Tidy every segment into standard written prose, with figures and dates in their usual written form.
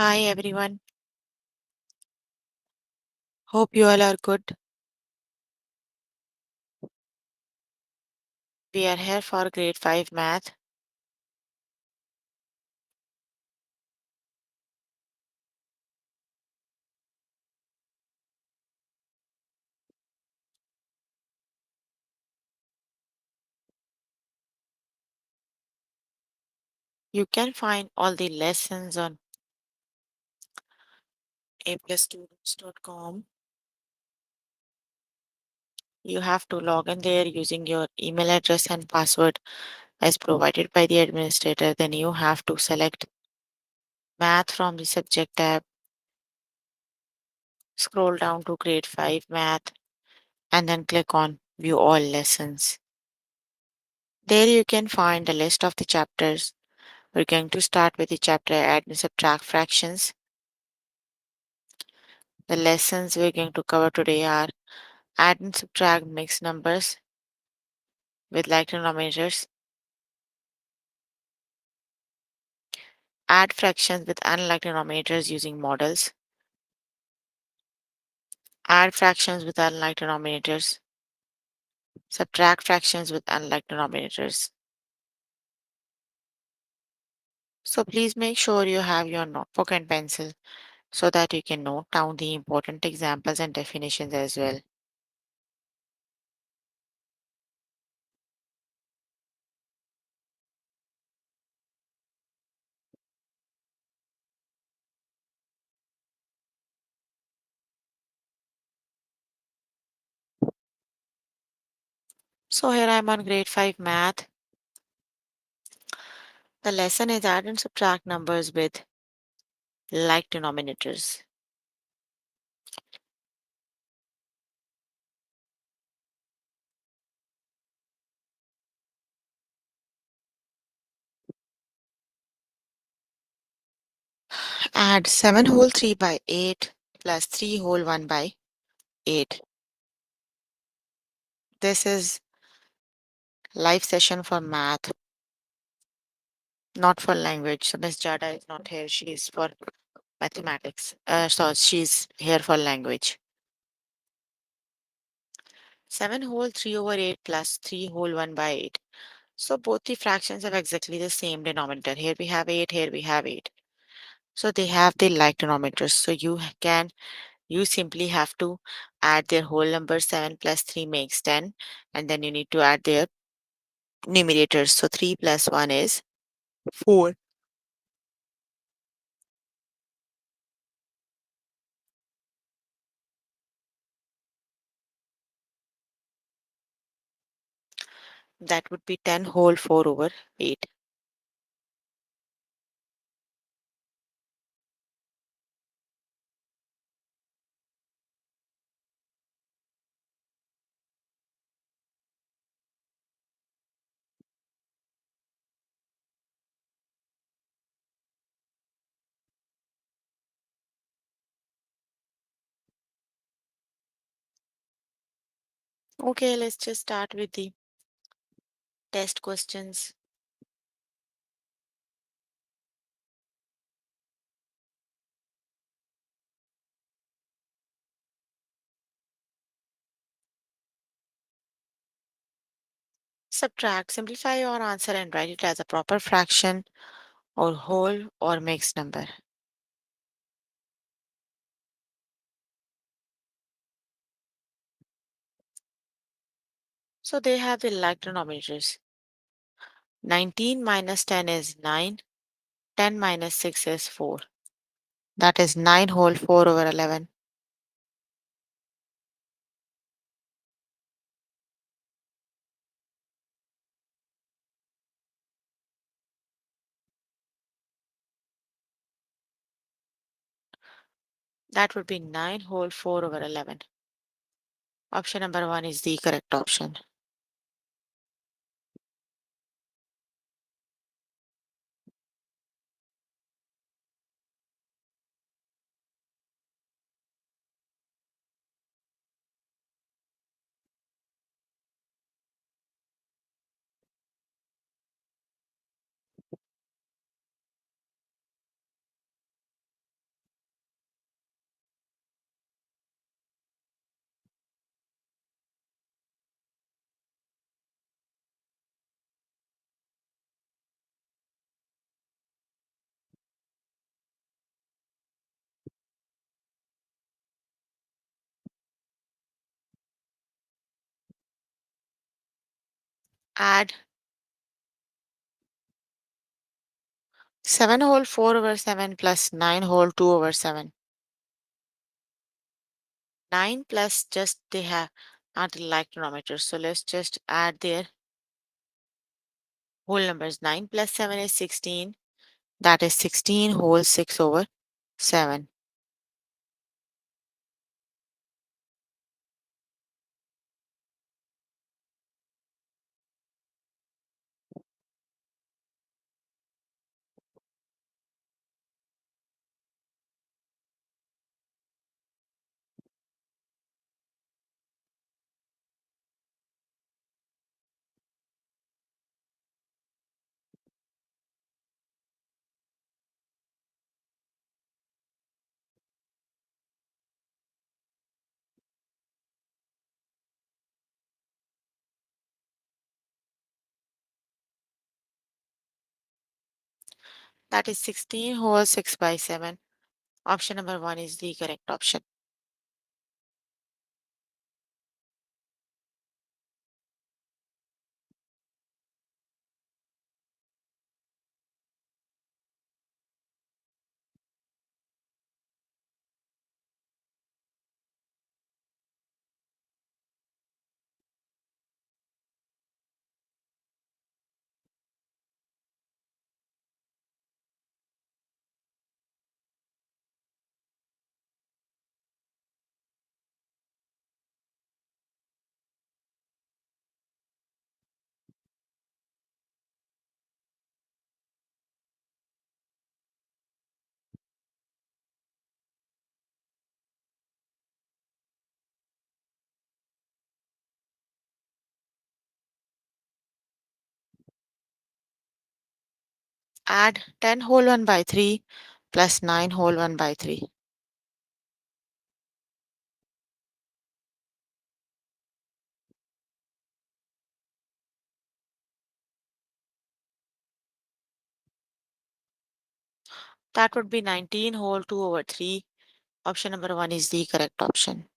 Hi everyone. Hope you all are good. We are here for grade 5 math. You can find all the lessons on aplusstudents.com. You have to log in there using your email address and password as provided by the administrator. Then you have to select math from the subject tab, scroll down to grade 5 math, and then click on view all lessons. There you can find the list of the chapters. We're going to start with the chapter add and subtract fractions. The lessons we're going to cover today are add and subtract mixed numbers with like denominators, add fractions with unlike denominators using models, add fractions with unlike denominators, subtract fractions with unlike denominators. So please make sure you have your notebook and pencil so that you can note down the important examples and definitions as well. So here I'm on grade 5 math. The lesson is add and subtract numbers with like denominators. Add 7 whole 3 by 8 plus 3 whole 1 by 8. This is live session for math, not for language. So Miss Jada is not here. She is for mathematics. So she's here for language. 7 whole 3 over 8 plus 3 whole 1 by 8. So both the fractions have exactly the same denominator. Here we have 8, here we have 8. So they have the like denominators. So you simply have to add their whole number. 7 plus 3 makes 10. And then you need to add their numerators. So 3 plus 1 is 4. That would be 10 whole 4 over 8. Okay, let's just start with the test questions. Subtract, simplify your answer and write it as a proper fraction or whole or mixed number. So they have the like denominators. 19 minus 10 is 9. 10 minus 6 is 4. That is 9 whole 4 over 11. That would be 9 whole 4 over 11. Option number 1 is the correct option. Add 7 whole 4 over 7 plus 9 whole 2 over 7. 9 plus just they have are the like denominators. So let's just add their whole numbers. 9 plus 7 is 16. That is 16 whole 6 over 7. That is 16 whole 6 by 7. Option number 1 is the correct option. Add 10 whole 1 by 3 plus 9 whole 1 by 3. That would be 19 whole 2 over 3. Option number 1 is the correct option.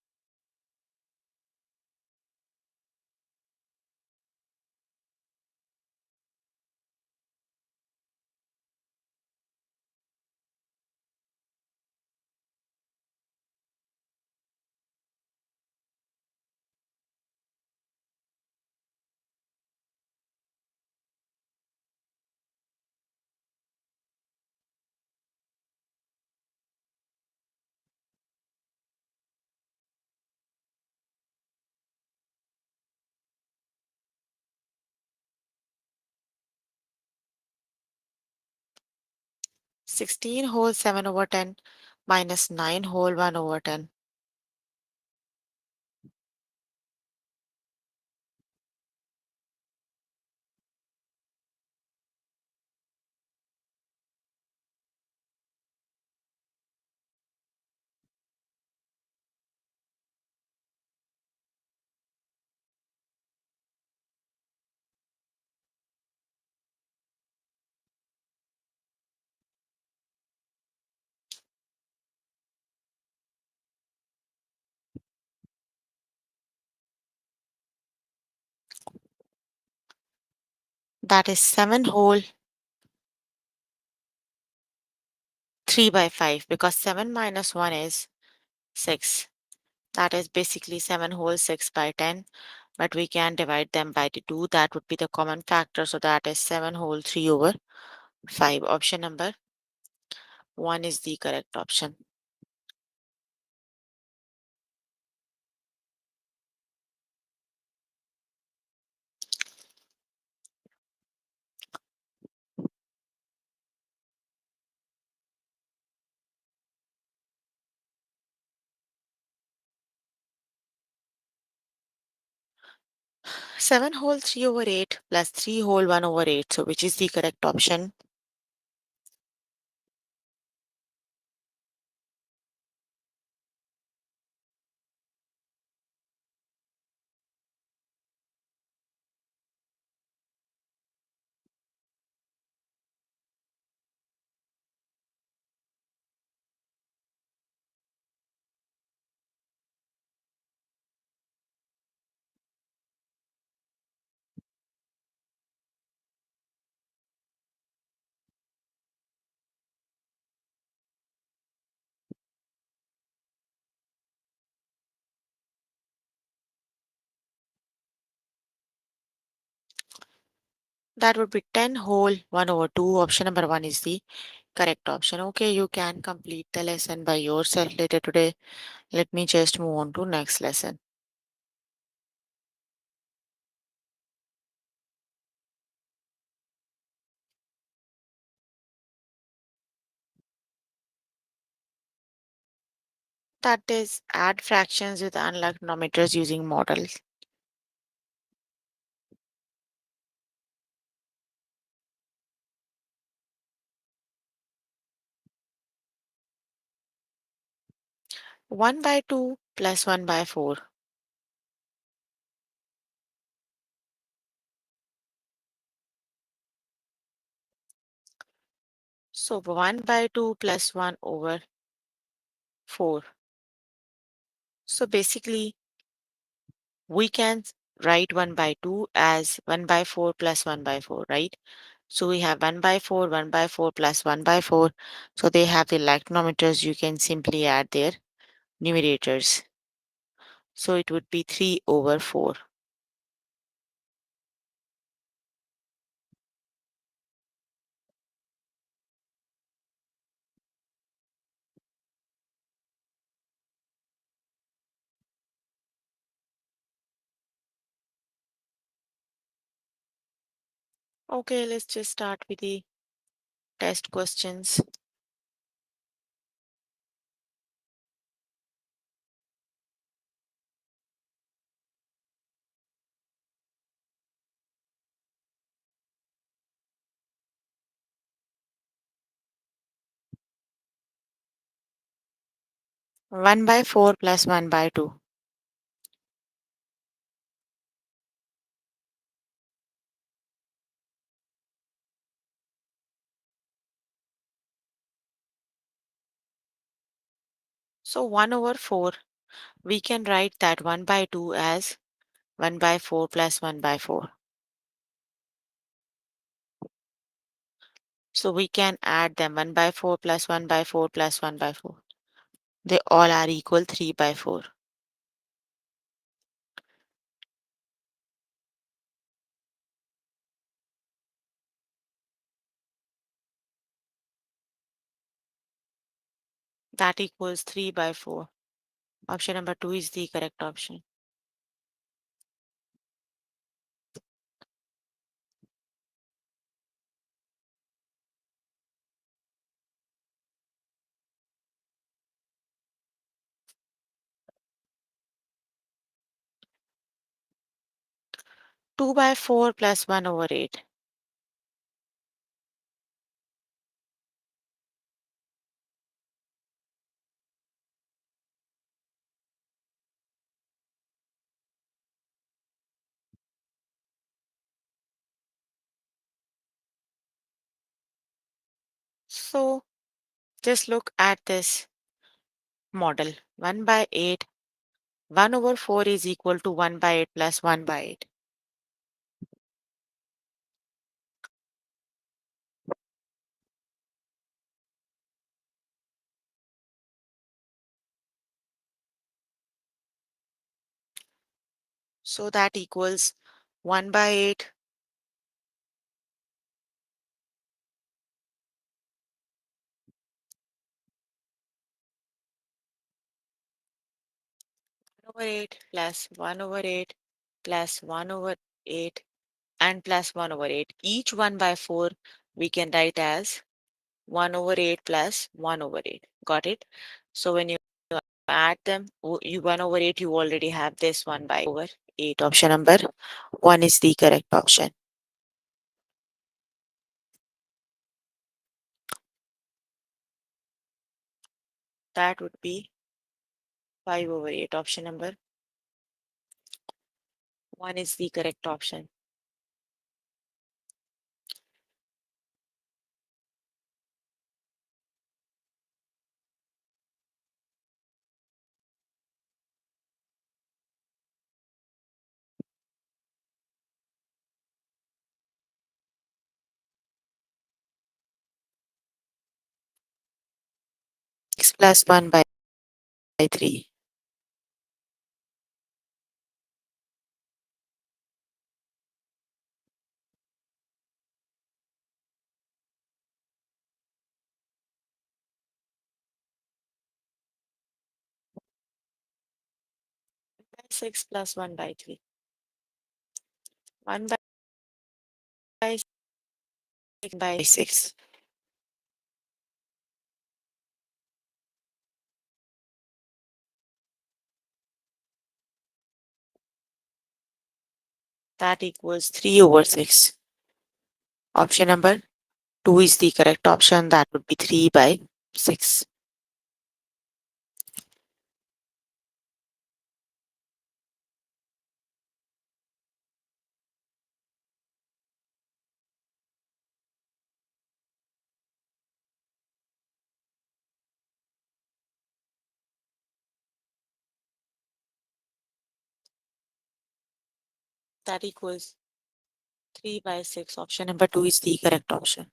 Sixteen whole 7 over 10 minus 9 whole 1 over 10. That is 7 whole 3 by 5 because 7 minus 1 is 6. That is basically 7 whole 6 by 10, but we can divide them by the 2. That would be the common factor. So that is 7 whole 3 over 5. Option number 1 is the correct option. Seven whole 3 over 8 plus 3 whole 1 over 8. So which is the correct option? That would be 10 whole 1 over 2. Option number 1 is the correct option. Okay, you can complete the lesson by yourself later today. Let me just move on to next lesson. That is add fractions with unlocked denominators using models. One by 2 plus 1 by 4. So 1 by 2 plus 1 over 4. So basically, we can write 1 by 2 as 1 by 4 plus 1 by 4, right? So we have 1 by 4, 1 by 4 plus 1 by 4. So they have the like denominators. You can simply add their numerators. So it would be 3 over 4. Okay, let's just start with the test questions. One by 4 plus 1 by 2. So 1 over 4, we can write that 1 by 2 as 1 by 4 plus 1 by 4. So we can add them 1 by 4 plus 1 by 4 plus 1 by 4. They all are equal 3 by 4. That equals 3 by 4. Option number 2 is the correct option. 2 by 4 plus 1 over 8. So just look at this model. 1 by 8. 1 over 4 is equal to 1 by 8 plus 1 by 8. So that equals 1 by 8 over 8 plus 1 over 8 plus 1 over 8 and plus 1 over 8. Each 1 by 4 we can write as 1 over 8 plus 1 over 8. Got it? So when you add them, you 1 over 8, you already have this 1 by over 8. Option number 1 is the correct option. That would be 5 over 8. Option number 1 is the correct option. X plus 1 by 3. 6 plus 1 by 3. 1 by 6 by 6. That equals 3 over 6. Option number 2 is the correct option. That would be 3 by 6. That equals 3 by 6. Option number 2 is the correct option.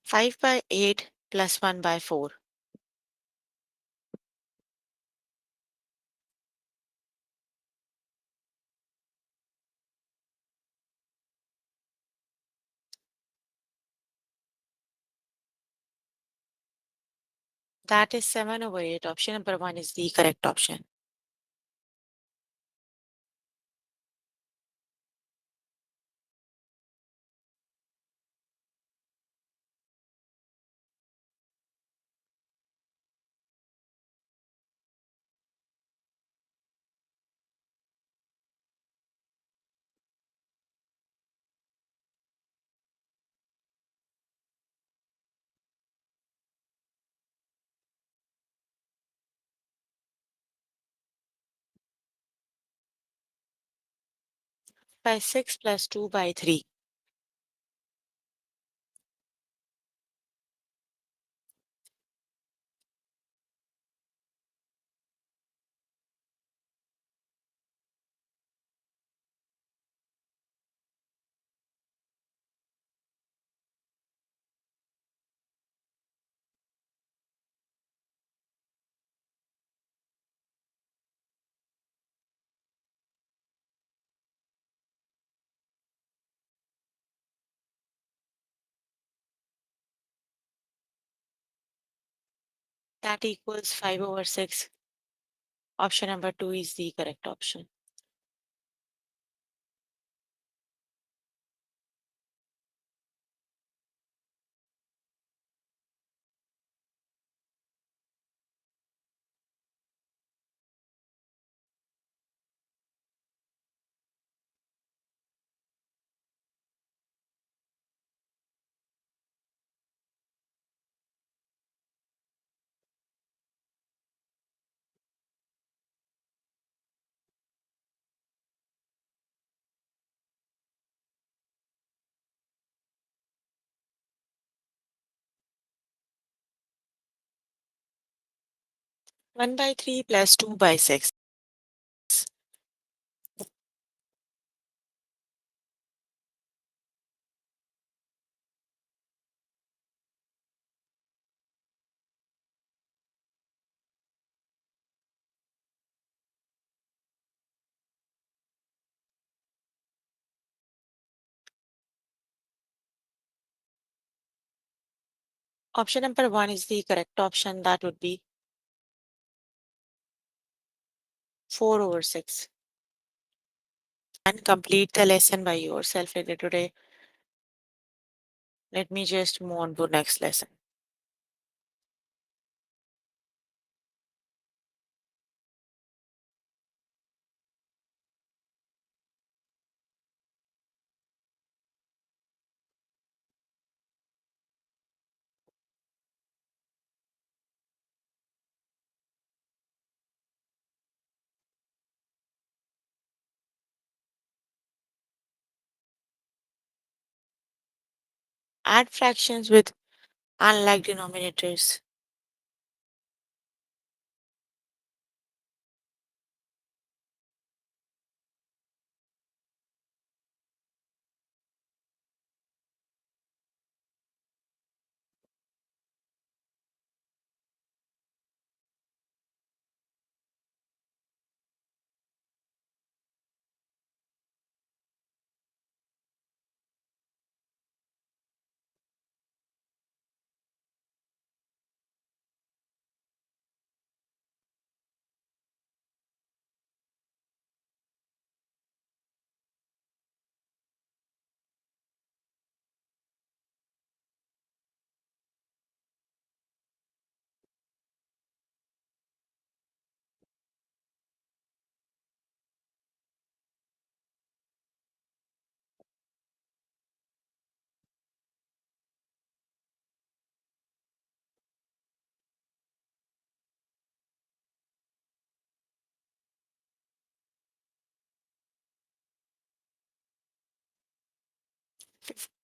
Five by 8 plus 1 by 4. That is 7 over 8. Option number 1 is the correct option. By 6 plus 2 by 3. That equals 5 over 6. Option number 2 is the correct option. One by 3 plus 2 by 6. Option number 1 is the correct option. That would be 4 over 6. And complete the lesson by yourself later today. Let me just move on to next lesson. Add fractions with unlike denominators.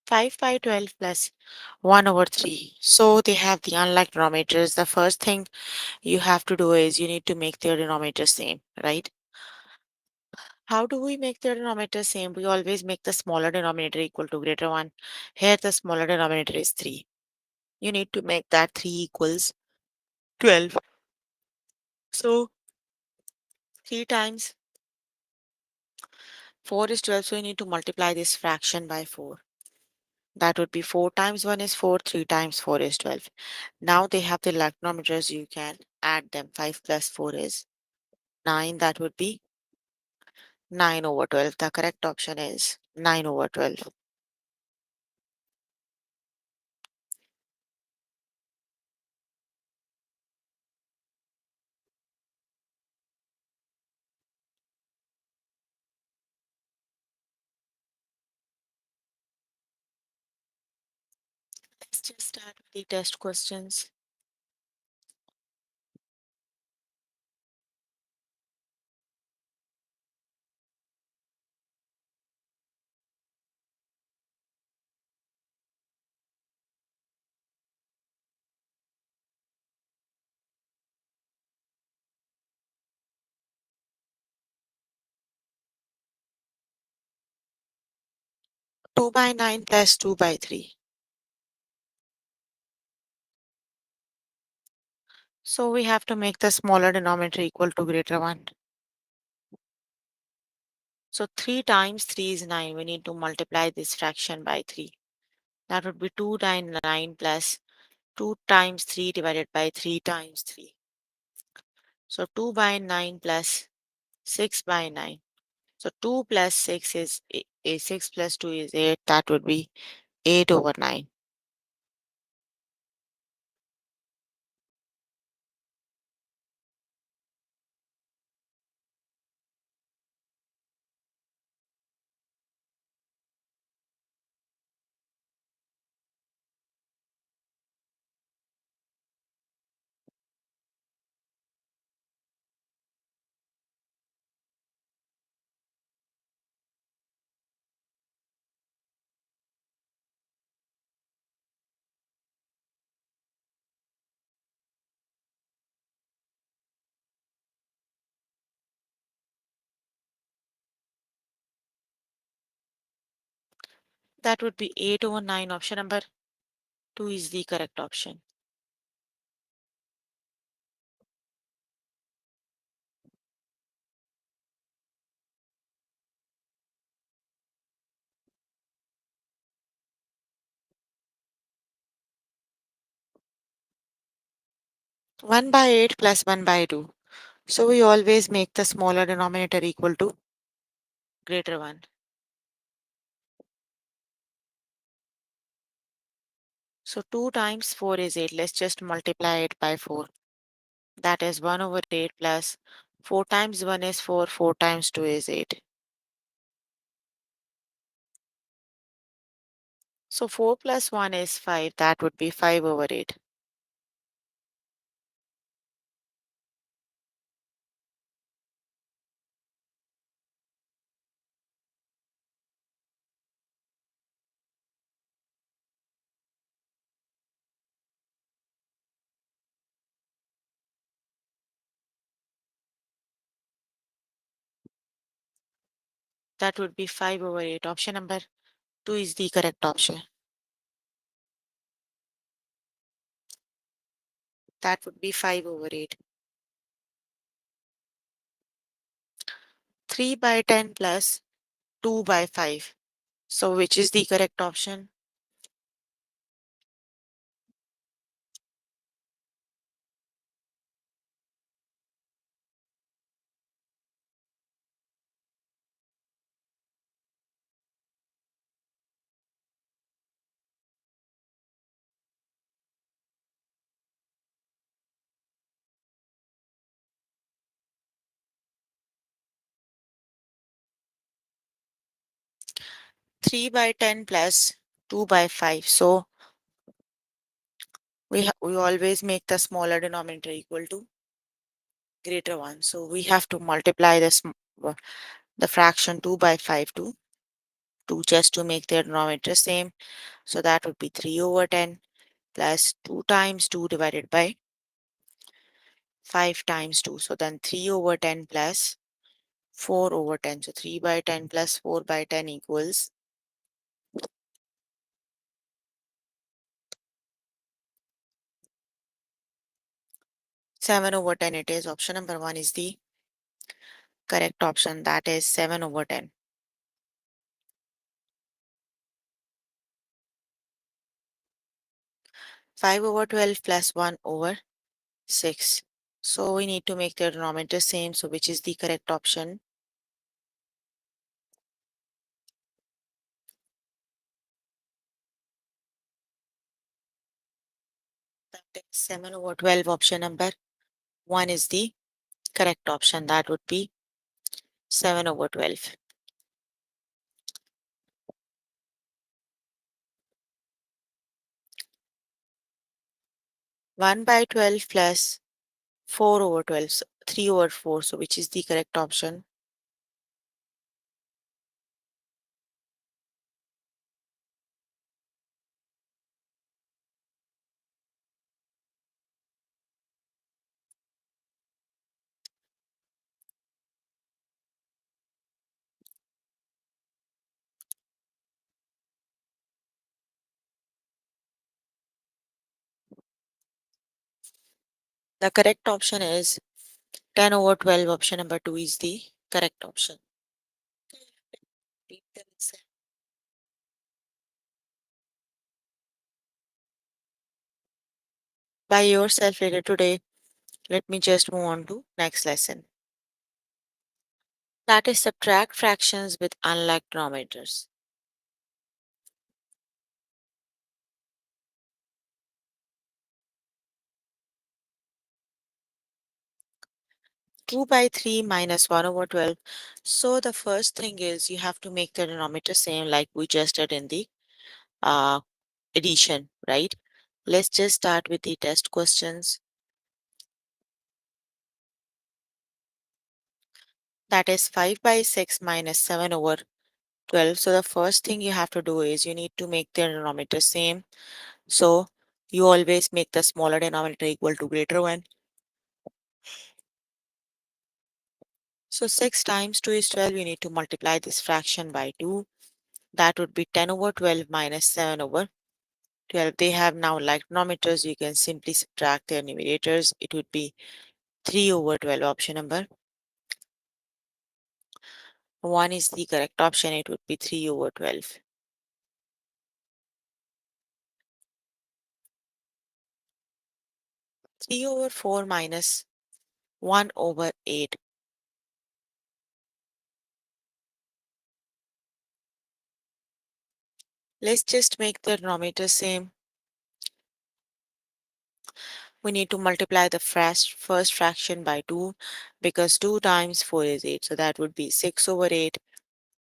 5 by 12 plus 1 over 3. So they have the unlike denominators. The first thing you have to do is you need to make their denominator same, right? How do we make the denominator same? We always make the smaller denominator equal to greater one. Here the smaller denominator is 3. You need to make that 3 equals 12. So 3 times 4 is 12. So you need to multiply this fraction by 4. That would be 4 times 1 is 4, 3 times 4 is 12. Now they have the like denominators. You can add them. 5 plus 4 is 9. That would be 9 over 12. The correct option is 9 over 12. Let's just start with the test questions. 2 by 9 plus 2 by 3. So we have to make the smaller denominator equal to greater one. So 3 times 3 is 9. We need to multiply this fraction by 3. That would be 2 times 9 plus 2 times 3 divided by 3 times 3. So 2 by 9 plus 6 by 9. So 2 plus 6 is 6 plus 2 is 8. That would be 8 over 9. That would be 8 over 9. Option number 2 is the correct option. 1 by 8 plus 1 by 2. So we always make the smaller denominator equal to greater one. So 2 times 4 is 8. Let's just multiply it by 4. That is 1 over 8 plus 4 times 1 is 4. 4 times 2 is 8. So 4 plus 1 is 5. That would be 5 over 8. That would be 5 over 8. Option number 2 is the correct option. That would be 5 over 8. 3 by 10 plus 2 by 5. So which is the correct option? 3 by 10 plus 2 by 5. So we always make the smaller denominator equal to greater one. So we have to multiply the fraction 2 by 5 to 2 just to make their denominator same. So that would be 3 over 10 plus 2 times 2 divided by 5 times 2. So then 3 over 10 plus 4 over 10. So 3 by 10 plus 4 by 10 equals 7 over 10 it is. Option number 1 is the correct option. That is 7 over 10. 5 over 12 plus 1 over 6. So we need to make the denominator same. So which is the correct option? That is 7 over 12. Option number 1 is the correct option. That would be 7 over 12. 1 by 12 plus 4 over 12. So 3 over 4. So which is the correct option? The correct option is 10 over 12. Option number 2 is the correct option. By yourself later today, let me just move on to next lesson. That is subtract fractions with unlike denominators. 2 by 3 minus 1 over 12. So the first thing is you have to make the denominator same like we just did in the uh, addition, right? Let's just start with the test questions. That is 5 by 6 minus 7 over 12. So the first thing you have to do is you need to make the denominator same. So you always make the smaller denominator equal to greater one. So 6 times 2 is 12. You need to multiply this fraction by 2. That would be 10 over 12 minus 7 over 12. They have now like denominators. You can simply subtract their numerators. It would be 3 over 12. Option number 1 is the correct option. It would be 3 over 12. 3 over 4 minus 1 over 8. Let's just make the denominator same. We need to multiply the first fraction by 2 because 2 times 4 is 8. So that would be 6 over 8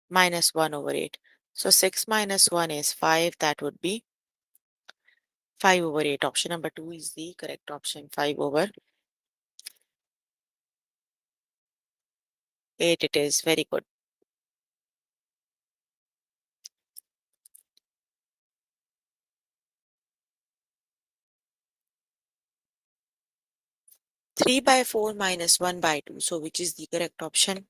minus 1 over 8. So 6 minus 1 is 5. That would be 5 over 8. Option number 2 is the correct option. 5 over 8 it is. Very good. Three by 4 minus 1 by 2. So which is the correct option?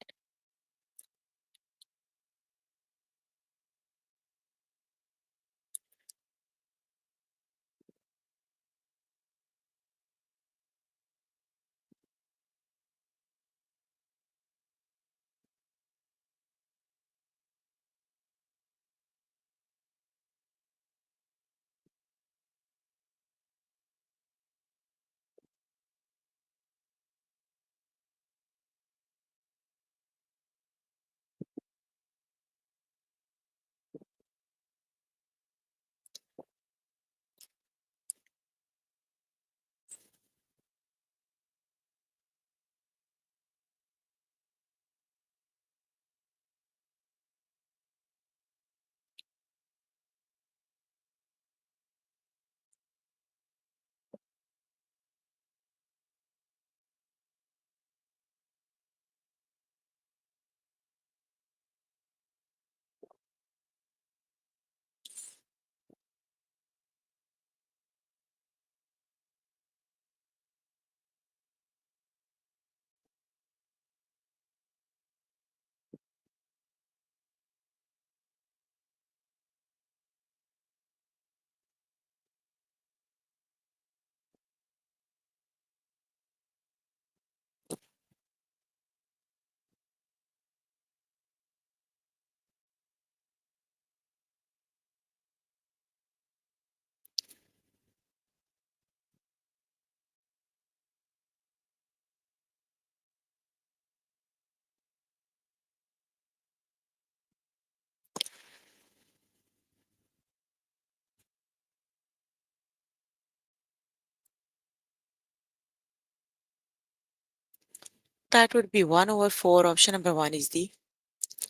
That would be 1 over 4. Option number 1 is the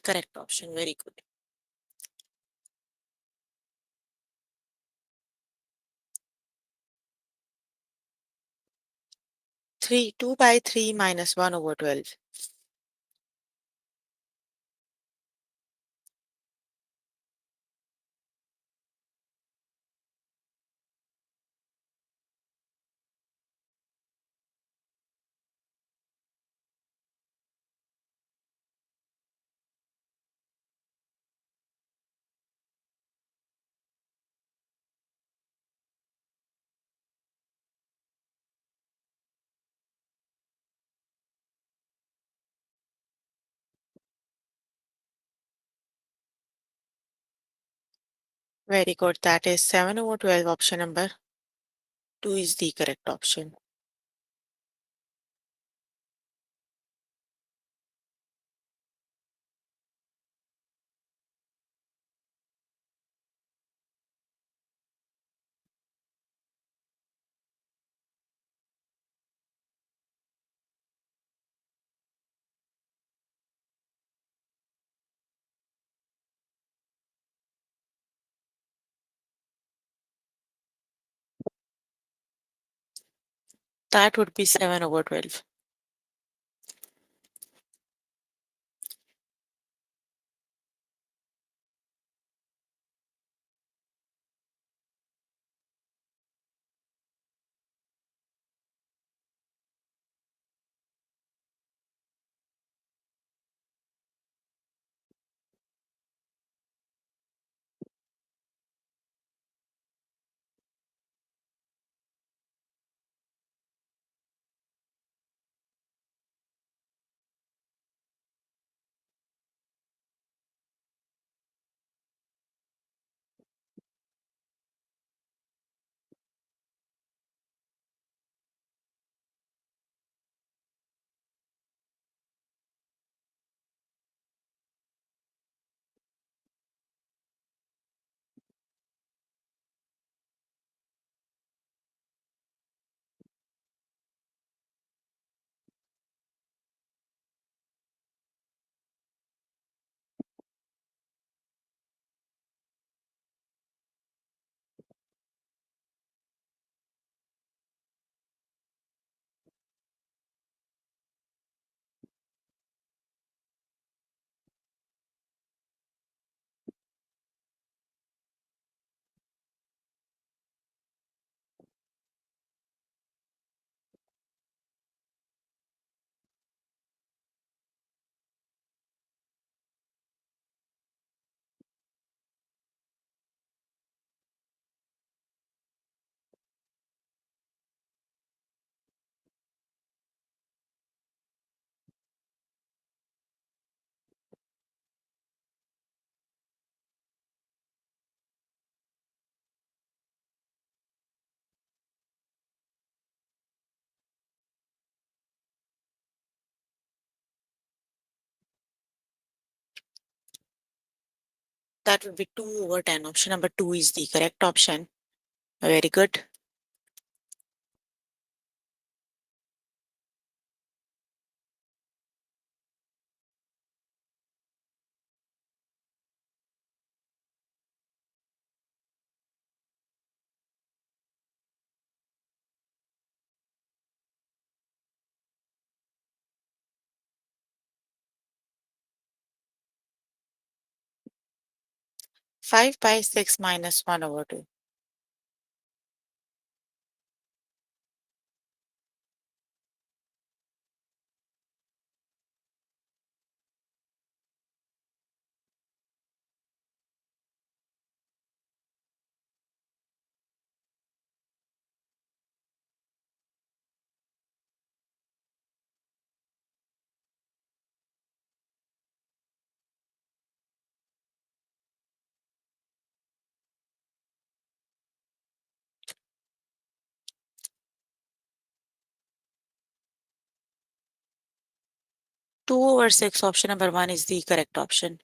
correct option. Very good. 2 by 3 minus 1 over 12. Very good. That is 7 over 12. Option number 2 is the correct option. That would be 7 over 12. That would be 2 over 10. Option number 2 is the correct option. Very good. Five by 6 minus 1 over 2. Two over 6. Option number 1 is the correct option.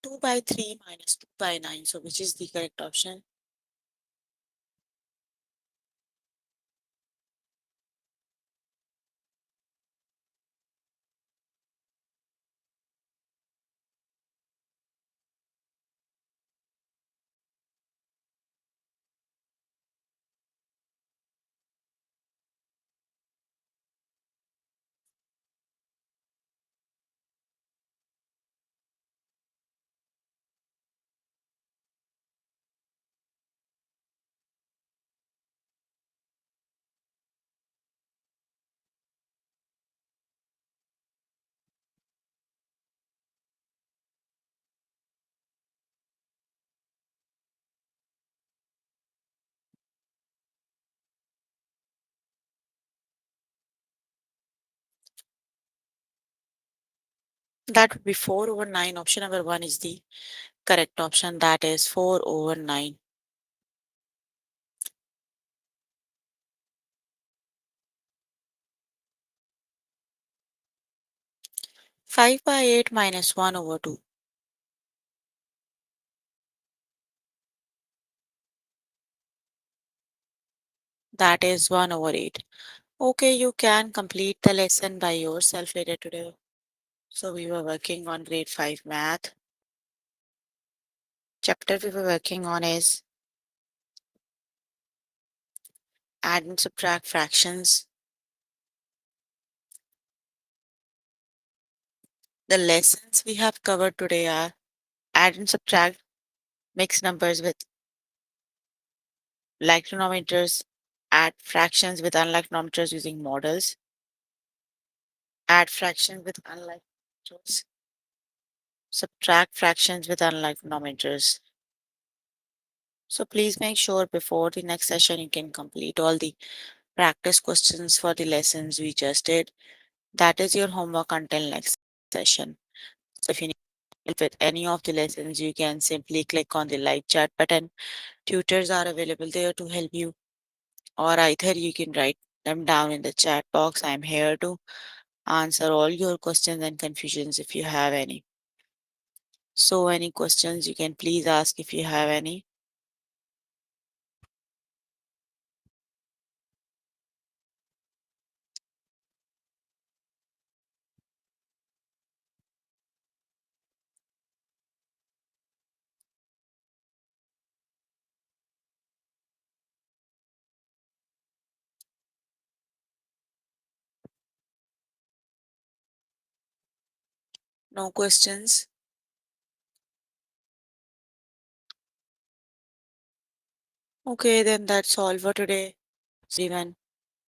Two 2 by 3 minus 2 by 9. So which is the correct option? That would be 4 over 9. Option number 1 is the correct option. That is 4 over 9. 5 by 8 minus 1 over 2. That is 1 over 8. Okay, you can complete the lesson by yourself later today. So we were working on grade 5 math. Chapter we were working on is add and subtract fractions. The lessons we have covered today are add and subtract mixed numbers with like denominators, add fractions with unlike denominators using models, add fractions with unlike denominators, subtract fractions with unlike denominators. So please make sure before the next session you can complete all the practice questions for the lessons we just did. That is your homework until next session. So if you need help with any of the lessons, you can simply click on the live chat button. Tutors are available there to help you, or either you can write them down in the chat box. I'm here to answer all your questions and confusions if you have any. So, any questions you can please ask if you have any. No questions? Okay, then that's all for today, everyone.